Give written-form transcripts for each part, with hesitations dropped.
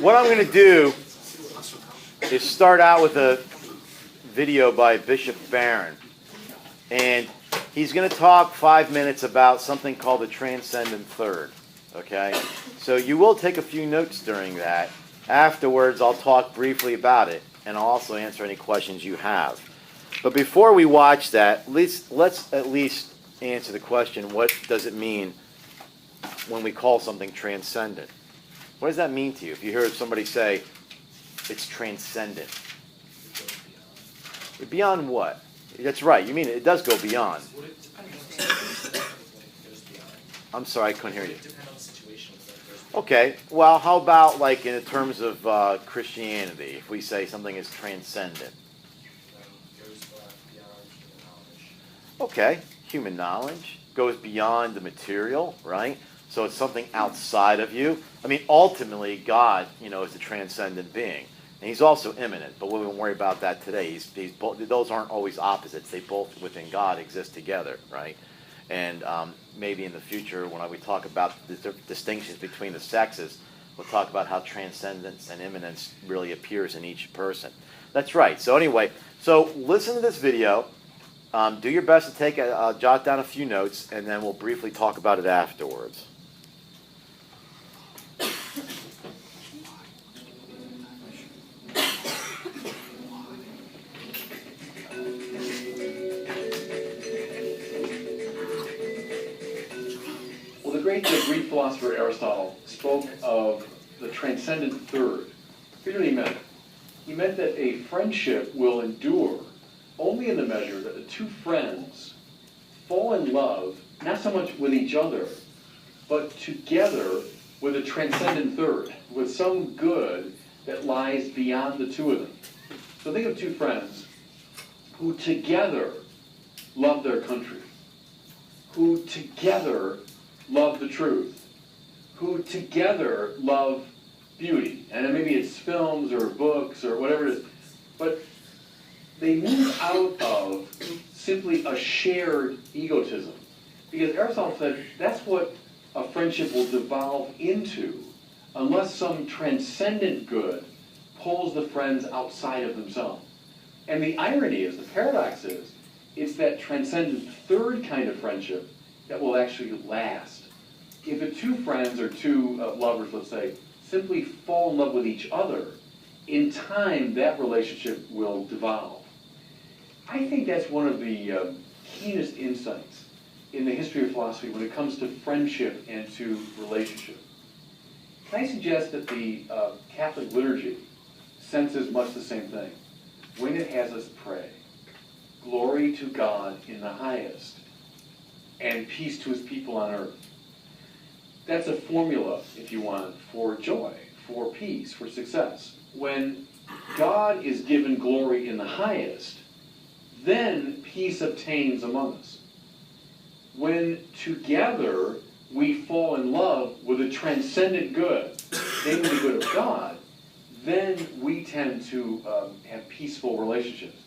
what I'm going to do is start out with a video by Bishop Barron. And he's going to talk 5 minutes about something called the Transcendent Third. Okay? So you will take a few notes during that. Afterwards, I'll talk briefly about it, and I'll also answer any questions you have. But before we watch that, let's at least answer the question, what does it mean when we call something transcendent? What does that mean to you? If you hear somebody say, it's transcendent. Beyond what? That's right, you mean it does go beyond. I'm sorry, I couldn't hear you. Okay, well, how about like in terms of Christianity, if we say something is transcendent? Okay, human knowledge goes beyond the material, right? So it's something outside of you. I mean, ultimately, God, is a transcendent being. And he's also immanent, but we won't worry about that today. Those aren't always opposites. They both, within God, exist together, right? And maybe in the future, when we talk about the distinctions between the sexes, we'll talk about how transcendence and immanence really appears in each person. That's right. So anyway, listen to this video. Do your best to jot down a few notes, and then we'll briefly talk about it afterwards. The great Greek philosopher Aristotle spoke of the Transcendent Third. Here's what he meant. He meant that a friendship will endure only in the measure that the two friends fall in love, not so much with each other, but together with a Transcendent Third, with some good that lies beyond the two of them. So think of two friends who together love their country, who together love the truth, who together love beauty. And maybe it's films or books or whatever it is. But they move out of simply a shared egotism. Because Aristotle said that's what a friendship will devolve into unless some transcendent good pulls the friends outside of themselves. And the irony is, the paradox is, it's that transcendent third kind of friendship that will actually last. If the two friends or two lovers, let's say, simply fall in love with each other, in time that relationship will devolve. I think that's one of the keenest insights in the history of philosophy when it comes to friendship and to relationship. Can I suggest that the Catholic liturgy senses much the same thing when it has us pray, glory to God in the highest, and peace to his people on earth. That's a formula, if you want, for joy, for peace, for success. When God is given glory in the highest, then peace obtains among us. When together we fall in love with a transcendent good, namely the good of God, then we tend to have peaceful relationships.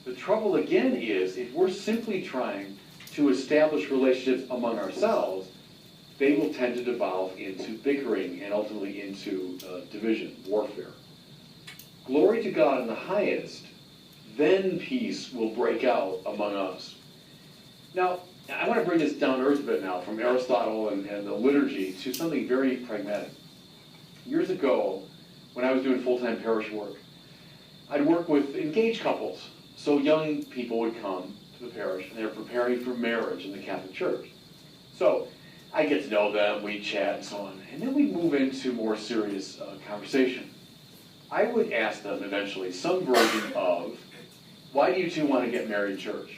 The trouble again is, if we're simply trying to establish relationships among ourselves, they will tend to devolve into bickering and ultimately into division, warfare. Glory to God in the highest, then peace will break out among us. Now, I want to bring this down to earth a bit now, from Aristotle and the liturgy to something very pragmatic. Years ago, when I was doing full-time parish work, I'd work with engaged couples. So young people would come to the parish, and they were preparing for marriage in the Catholic Church. So I get to know them, we chat and so on, and then we move into more serious conversation. I would ask them eventually some version of, why do you two want to get married in church?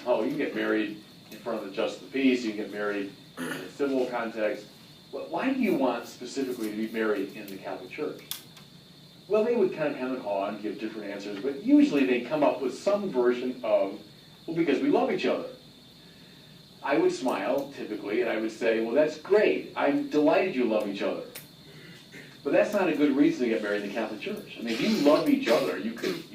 So you can get married in front of the justice of the peace, you can get married in a civil context, but why do you want specifically to be married in the Catholic Church? Well, they would kind of hem and haw and give different answers, but usually they come up with some version of, well, because we love each other. I would smile, typically, and I would say, well, that's great. I'm delighted you love each other. But that's not a good reason to get married in the Catholic Church. I mean, if you love each other, you could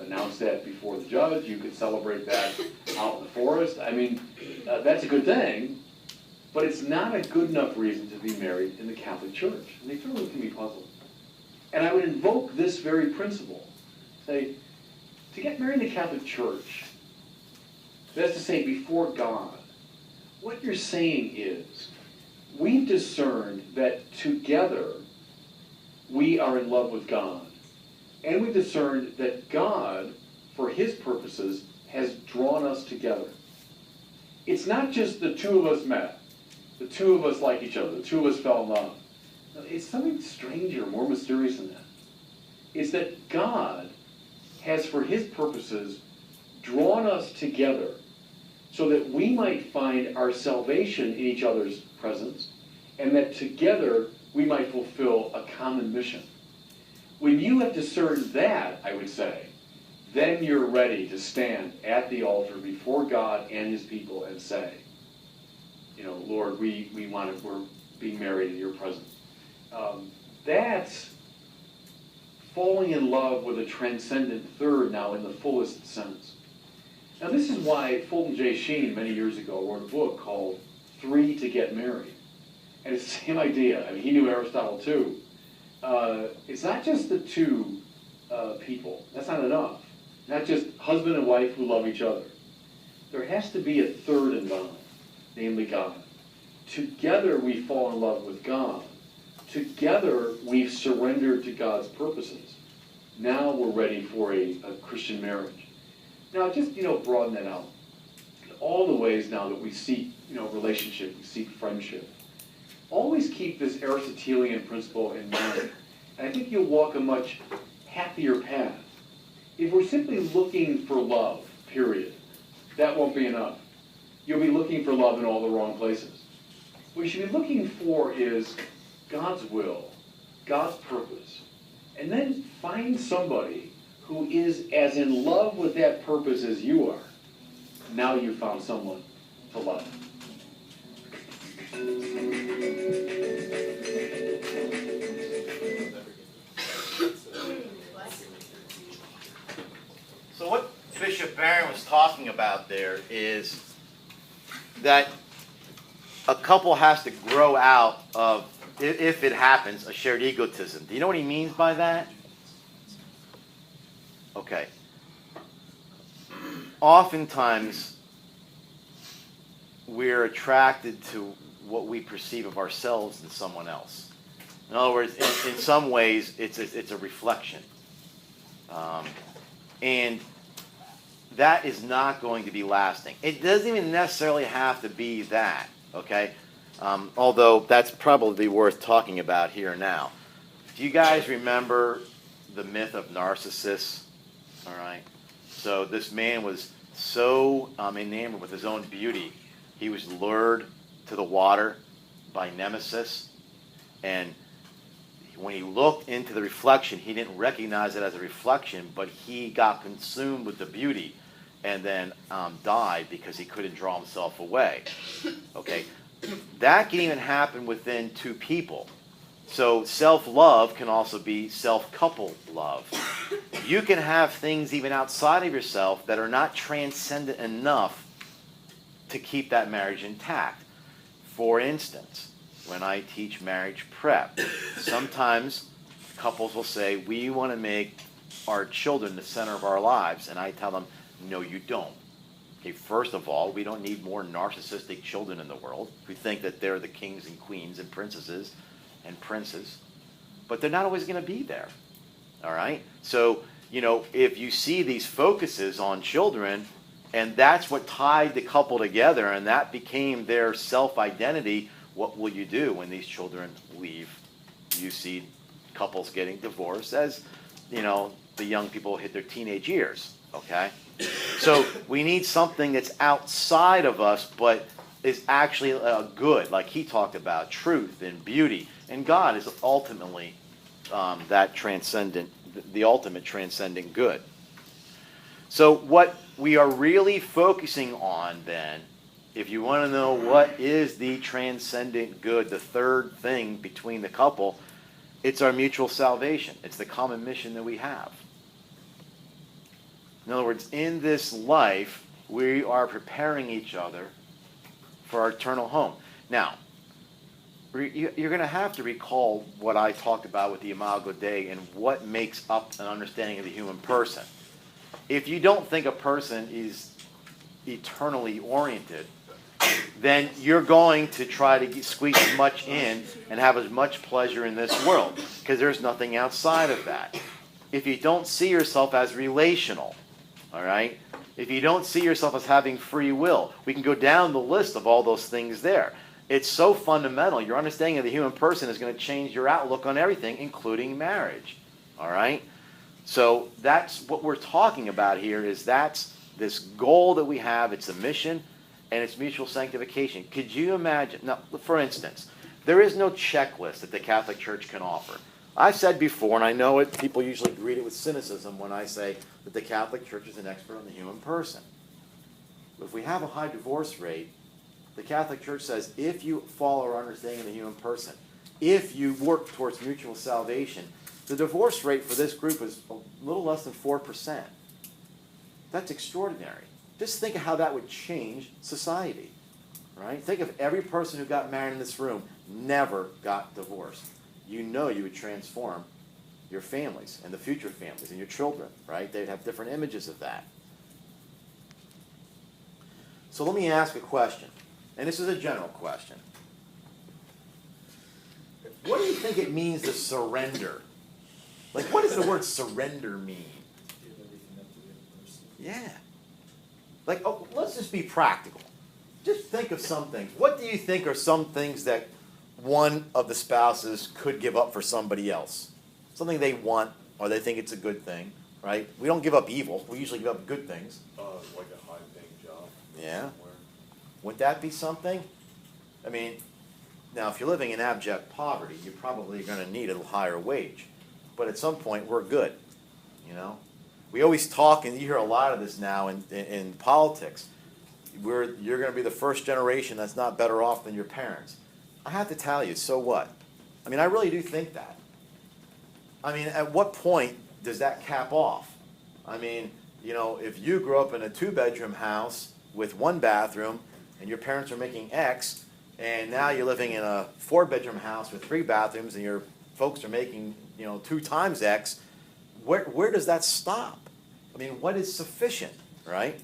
announce that before the judge, you could celebrate that out in the forest. I mean, that's a good thing, but it's not a good enough reason to be married in the Catholic Church. And they sort of look at me puzzled. And I would invoke this very principle. Say, to get married in the Catholic Church, that's to say, before God, what you're saying is, we've discerned that together we are in love with God. And we've discerned that God, for his purposes, has drawn us together. It's not just the two of us met, the two of us like each other, the two of us fell in love. No, it's something stranger, more mysterious than that. It's that God has, for his purposes, drawn us together so that we might find our salvation in each other's presence, and that together we might fulfill a common mission. When you have discerned that, I would say, then you're ready to stand at the altar before God and his people and say, Lord, we're being married in your presence. That's falling in love with a transcendent third now in the fullest sense. Now this is why Fulton J. Sheen many years ago wrote a book called Three to Get Married. And it's the same idea. I mean, he knew Aristotle too. It's not just the two people. That's not enough. Not just husband and wife who love each other. There has to be a third involved, namely God. Together we fall in love with God. Together we've surrendered to God's purposes. Now we're ready for a Christian marriage. Now just, broaden that out. All the ways now that we seek, relationship, we seek friendship. Always keep this Aristotelian principle in mind. And I think you'll walk a much happier path. If we're simply looking for love, period, that won't be enough. You'll be looking for love in all the wrong places. What you should be looking for is God's will, God's purpose, and then find somebody who is as in love with that purpose as you are. Now you've found someone to love. So what Bishop Barron was talking about there is that a couple has to grow out of, if it happens, a shared egotism. Do you know what he means by that? Okay. Oftentimes, we're attracted to what we perceive of ourselves in someone else. In other words, in some ways, it's a reflection. And that is not going to be lasting. It doesn't even necessarily have to be that, okay? Although that's probably worth talking about here now. Do you guys remember the myth of Narcissus? All right. So this man was so enamored with his own beauty, he was lured to the water by Nemesis, and when he looked into the reflection, he didn't recognize it as a reflection, but he got consumed with the beauty and then died because he couldn't draw himself away. Okay, that can even happen within two people. So self-love can also be self-coupled love. You can have things even outside of yourself that are not transcendent enough to keep that marriage intact. For instance, when I teach marriage prep, sometimes couples will say, we want to make our children the center of our lives. And I tell them, no, you don't. Okay, first of all, we don't need more narcissistic children in the world. We think that they're the kings and queens and princesses and princes. But they're not always going to be there. All right? So, if you see these focuses on children, and that's what tied the couple together, and that became their self-identity, what will you do when these children leave? You see couples getting divorced as, the young people hit their teenage years, okay? So we need something that's outside of us, but is actually good, like he talked about, truth and beauty. And God is ultimately that transcendent, the ultimate transcendent good. So what we are really focusing on then, if you want to know what is the transcendent good, the third thing between the couple, it's our mutual salvation. It's the common mission that we have. In other words, in this life, we are preparing each other for our eternal home. Now, you're going to have to recall what I talked about with the Imago Dei and what makes up an understanding of the human person. If you don't think a person is eternally oriented, then you're going to try to squeeze as much in and have as much pleasure in this world, because there's nothing outside of that. If you don't see yourself as relational, all right? If you don't see yourself as having free will, we can go down the list of all those things there. It's so fundamental. Your understanding of the human person is going to change your outlook on everything, including marriage, all right? So that's what we're talking about here, is that's this goal that we have. It's a mission, and it's mutual sanctification. Could you imagine? Now, for instance, there is no checklist that the Catholic Church can offer. I've said before, and I know it, people usually greet it with cynicism when I say that the Catholic Church is an expert on the human person. But if we have a high divorce rate, the Catholic Church says if you follow our understanding of the human person, if you work towards mutual salvation, the divorce rate for this group is a little less than 4%. That's extraordinary. Just think of how that would change society, right? Think of every person who got married in this room never got divorced. You know you would transform your families and the future families and your children, right? They'd have different images of that. So let me ask a question, and this is a general question. What do you think it means to surrender? Like, what does the word surrender mean? Yeah. Like, oh, let's just be practical. Just think of some things. What do you think are some things that one of the spouses could give up for somebody else? Something they want, or they think it's a good thing, right? We don't give up evil. We usually give up good things. Like a high-paying job. Yeah. Somewhere. Would that be something? I mean, now if you're living in abject poverty, you're probably going to need a higher wage. But at some point, we're good, you know? We always talk, and you hear a lot of this now in politics. You're going to be the first generation that's not better off than your parents. I have to tell you, so what? I mean, I really do think that. I mean, at what point does that cap off? I mean, you know, if you grew up in a 2-bedroom house with 1 bathroom and your parents are making X, and now you're living in a 4-bedroom house with 3 bathrooms and your folks are making, you know, 2 times X, where does that stop? I mean, what is sufficient, right?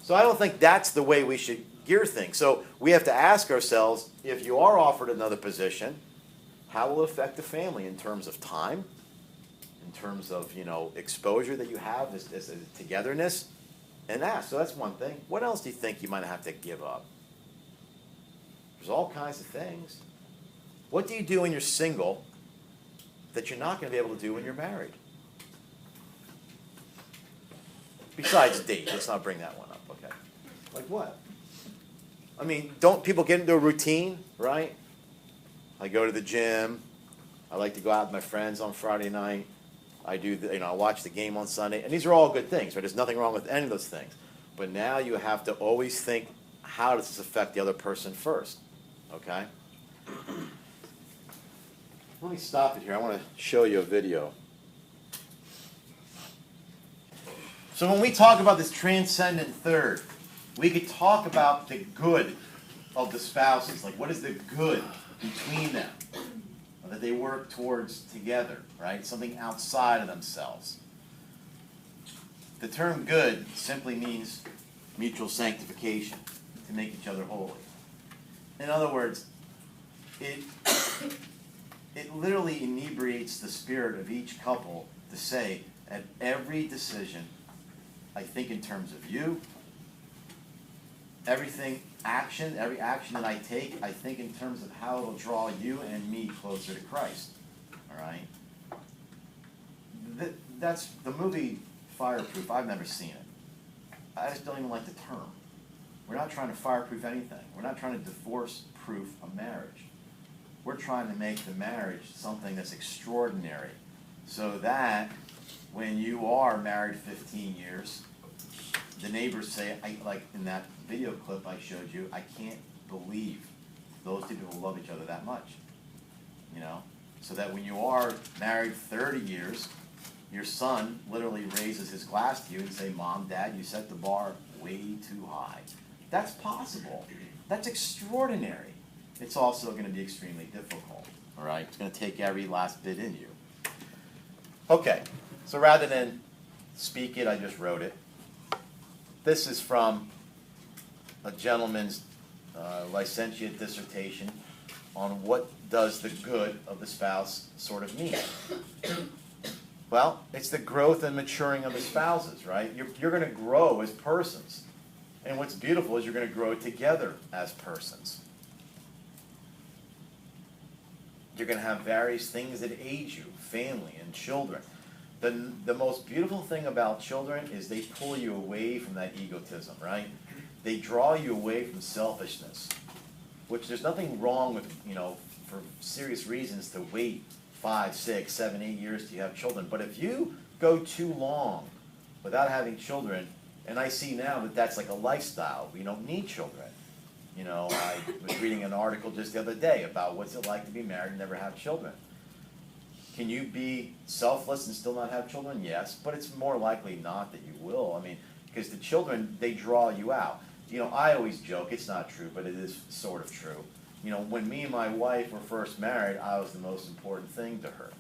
So I don't think that's the way we should gear things. So we have to ask ourselves, if you are offered another position, how will it affect the family in terms of time, in terms of, you know, exposure that you have, as togetherness? And so that's one thing. What else do you think you might have to give up? There's all kinds of things. What do you do when you're single that you're not going to be able to do when you're married? Besides date, let's not bring that one up, okay? Like what? I mean, don't people get into a routine, right? I go to the gym. I like to go out with my friends on Friday night. I do, I watch the game on Sunday, and these are all good things, right? There's nothing wrong with any of those things. But now you have to always think, how does this affect the other person first, okay? Let me stop it here. I want to show you a video. So when we talk about this transcendent third, we could talk about the good of the spouses. Like, what is the good between them that they work towards together, right? Something outside of themselves. The term good simply means mutual sanctification, to make each other holy. In other words, it literally inebriates the spirit of each couple to say, at every decision, I think in terms of you. Every action that I take, I think in terms of how it'll draw you and me closer to Christ. All right? That's the movie Fireproof. I've never seen it. I just don't even like the term. We're not trying to fireproof anything. We're not trying to divorce-proof a marriage. We're trying to make the marriage something that's extraordinary, so that when you are married 15 years, the neighbors say, like in that video clip I showed you, I can't believe those two people love each other that much. You know? So that when you are married 30 years, your son literally raises his glass to you and say, Mom, Dad, you set the bar way too high. That's possible. That's extraordinary. it's also going to be extremely difficult. All right? It's going to take every last bit in you. Okay, so rather than speak it, I just wrote it. This is from a gentleman's licentiate dissertation on what does the good of the spouse sort of mean. Well, it's the growth and maturing of the spouses, right? You're going to grow as persons. And what's beautiful is you're going to grow together as persons. You're going to have various things that age you, family and children. The most beautiful thing about children is they pull you away from that egotism, right? They draw you away from selfishness, which there's nothing wrong with, for serious reasons to wait 5, 6, 7, 8 years till you have children. But if you go too long without having children, and I see now that that's like a lifestyle, we don't need children. I was reading an article just the other day about what's it like to be married and never have children. Can you be selfless and still not have children? Yes, but it's more likely not that you will. I mean, because the children, they draw you out. I always joke, it's not true, but it is sort of true. When me and my wife were first married, I was the most important thing to her.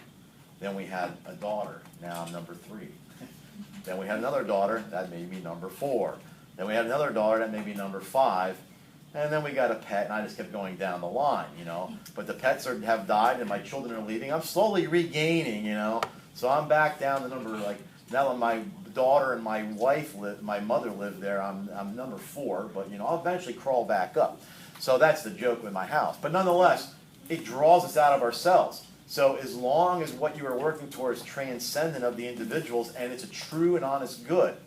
Then we had a daughter. Now I'm number 3. Then we had another daughter. That made me number 4. Then we had another daughter. That made me number 5. And then we got a pet, and I just kept going down the line, But the pets have died, and my children are leaving. I'm slowly regaining, So I'm back down to number, now that my daughter and my wife my mother live there, I'm number 4. But, I'll eventually crawl back up. So that's the joke with my house. But nonetheless, it draws us out of ourselves. So as long as what you are working towards is transcendent of the individuals, and it's a true and honest good,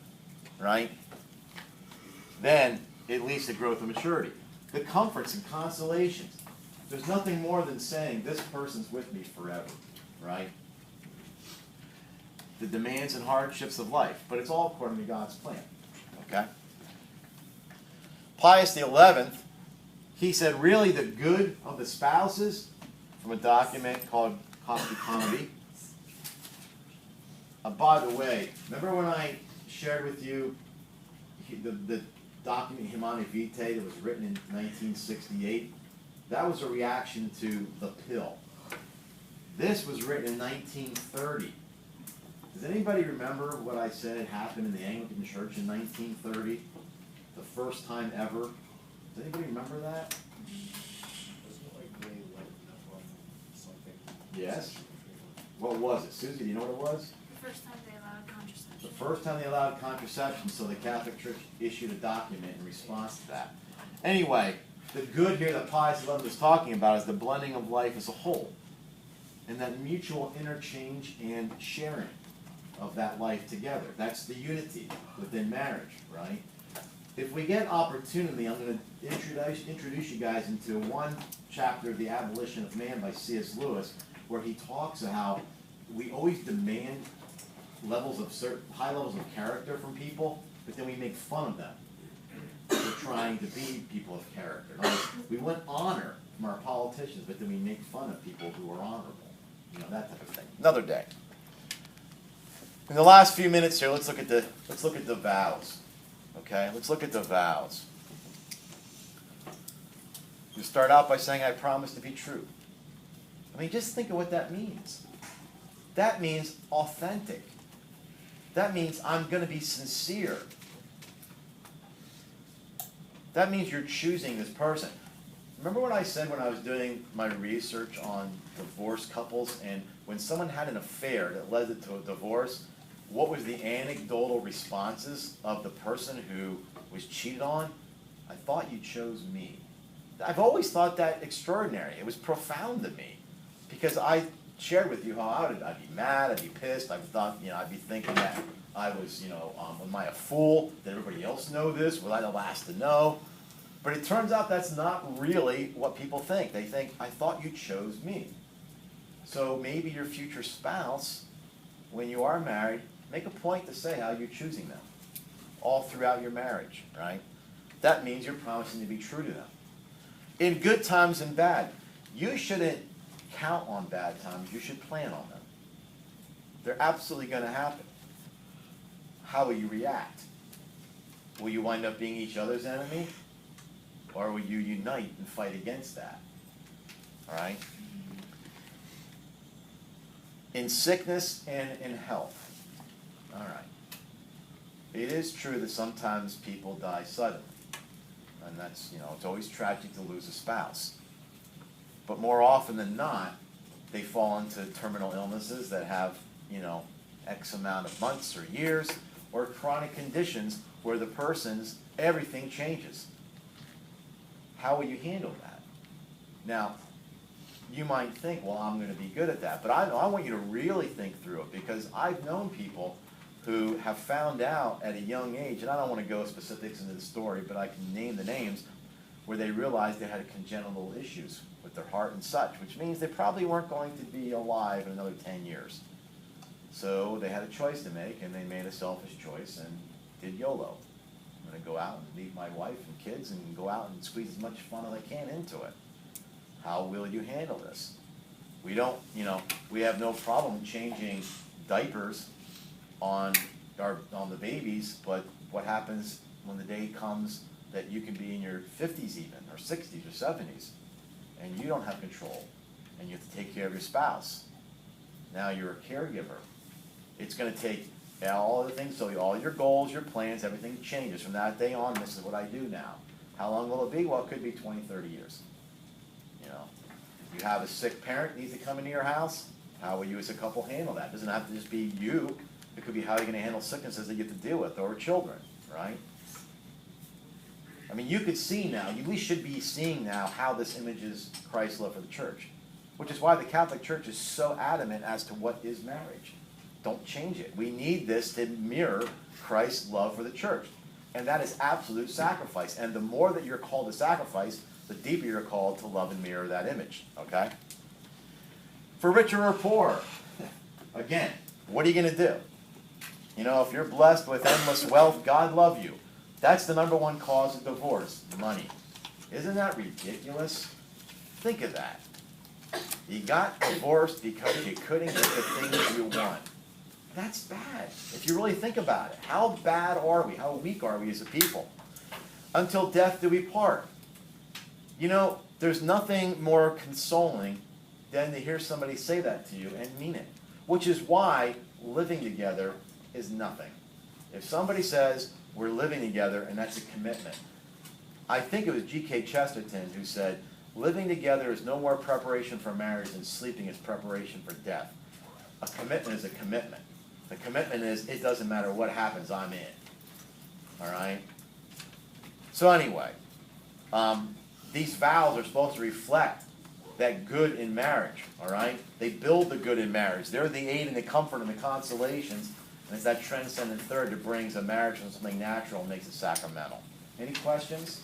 right? Then it leads to growth and maturity. The comforts and consolations. There's nothing more than saying, this person's with me forever, right? The demands and hardships of life. But it's all according to God's plan, okay? Pius XI, he said, really the good of the spouses, from a document called Hospitality. By the way, remember when I shared with you the document Humanae Vitae that was written in 1968? That was a reaction to the pill. This was written in 1930. Does anybody remember what I said happened in the Anglican Church in 1930? The first time ever? Does anybody remember that? Yes? What was it? Susie, do you know what it was? The first time they allowed contraception. The first time they allowed contraception, so the Catholic Church issued a document in response to that. Anyway, the good here that Pius XI is talking about is the blending of life as a whole, and that mutual interchange and sharing of that life together. That's the unity within marriage, right? If we get opportunity, I'm going to introduce you guys into one chapter of The Abolition of Man by C.S. Lewis, where he talks about how we always demand high levels of character from people, but then we make fun of them for trying to be people of character. We want honor from our politicians, but then we make fun of people who are honorable. That type of thing. Another day. In the last few minutes here, let's look at the vows. Okay, let's look at the vows. You start out by saying, I promise to be true. I mean, just think of what that means. That means authentic. That means I'm going to be sincere. That means you're choosing this person. Remember what I said when I was doing my research on divorced couples, and when someone had an affair that led to a divorce, what was the anecdotal responses of the person who was cheated on? I thought you chose me. I've always thought that extraordinary. It was profound to me, because I shared with you how I'd be mad, I'd be pissed, I thought, I'd be thinking that I was, am I a fool? Did everybody else know this? Was I the last to know? But it turns out that's not really what people think. They think, I thought you chose me. So maybe your future spouse, when you are married, make a point to say how you're choosing them all throughout your marriage, right? That means you're promising to be true to them. In good times and bad, you shouldn't count on bad times. You should plan on them. They're absolutely going to happen. How will you react? Will you wind up being each other's enemy? Or will you unite and fight against that? All right? In sickness and in health. All right. It is true that sometimes people die suddenly. And that's, it's always tragic to lose a spouse. But more often than not, they fall into terminal illnesses that have, X amount of months or years, or chronic conditions where the person's everything changes. How will you handle that? Now, you might think, well, I'm going to be good at that. But I want you to really think through it, because I've known people who have found out at a young age, and I don't want to go specifics into the story, but I can name the names, where they realized they had congenital issues with their heart and such, which means they probably weren't going to be alive in another 10 years. So they had a choice to make, and they made a selfish choice and did YOLO. I'm going to go out and leave my wife and kids and go out and squeeze as much fun as I can into it. How will you handle this? We don't, we have no problem changing diapers on the babies, but what happens when the day comes that you can be in your 50s even, or 60s or 70s, and you don't have control, and you have to take care of your spouse? Now you're a caregiver. It's going to take all the things, so all your goals, your plans, everything changes. From that day on, this is what I do now. How long will it be? Well, it could be 20, 30 years. You have a sick parent needs to come into your house. How will you as a couple handle that? It doesn't have to just be you. It could be how you're going to handle sicknesses that you have to deal with, or children, right? I mean, you could see now, we should be seeing now how this images Christ's love for the church, which is why the Catholic Church is so adamant as to what is marriage. Don't change it. We need this to mirror Christ's love for the church. And that is absolute sacrifice. And the more that you're called to sacrifice, the deeper you're called to love and mirror that image, okay? For richer or poor, again, what are you going to do? If you're blessed with endless wealth, God love you. That's the number one cause of divorce, money. Isn't that ridiculous? Think of that. You got divorced because you couldn't get the things you want. That's bad. If you really think about it, how bad are we? How weak are we as a people? Until death do we part. There's nothing more consoling than to hear somebody say that to you and mean it. Which is why living together is nothing. If somebody says, we're living together, and that's a commitment. I think it was G.K. Chesterton who said, living together is no more preparation for marriage than sleeping is preparation for death. A commitment is a commitment. The commitment is, it doesn't matter what happens, I'm in. All right? So anyway, these vows are supposed to reflect that good in marriage, all right? They build the good in marriage. They're the aid and the comfort and the consolations, and it's that transcendent third that brings a marriage from something natural and makes it sacramental. Any questions?